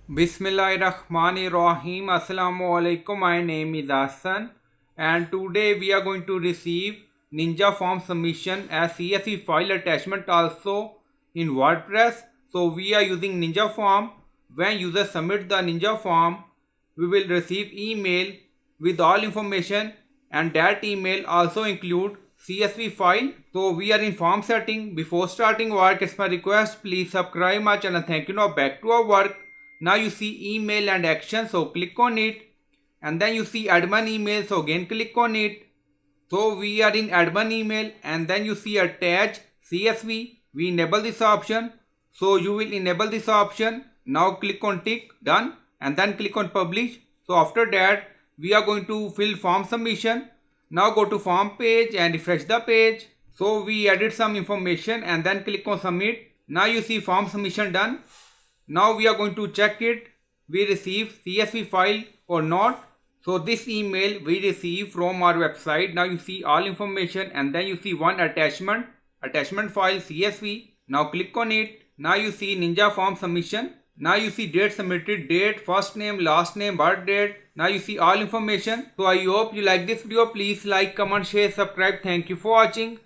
Bismillahirrahmanirrahim. Assalamu alaikum. My name is Hassan and today we are going to receive Ninja form submission as CSV file attachment also in WordPress. So we are using Ninja form. When user submit the Ninja form, we will receive email with all information and that email also include CSV file. So we are in form setting. Before starting work, it's my request, please subscribe my channel. Thank you. Now back to our work. Now you see email and action, so click on it, and then you see admin email, so again click on it. So we are in admin email and then you see attach CSV. We enable this option, so you will enable this option. Now click on tick, done, and then click on publish. So after that we are going to fill form submission. Now go to form page and refresh the page. So we added some information and then click on submit. Now you see form submission done. Now we are going to check it. We receive CSV file or not. So this email we receive from our website. Now you see all information and then you see one attachment file CSV. Now click on it. Now you see Ninja form submission. Now you see date submitted, date, first name, last name, birth date. Now you see all information. So I hope you like this video. Please like, comment, share, subscribe. Thank you for watching.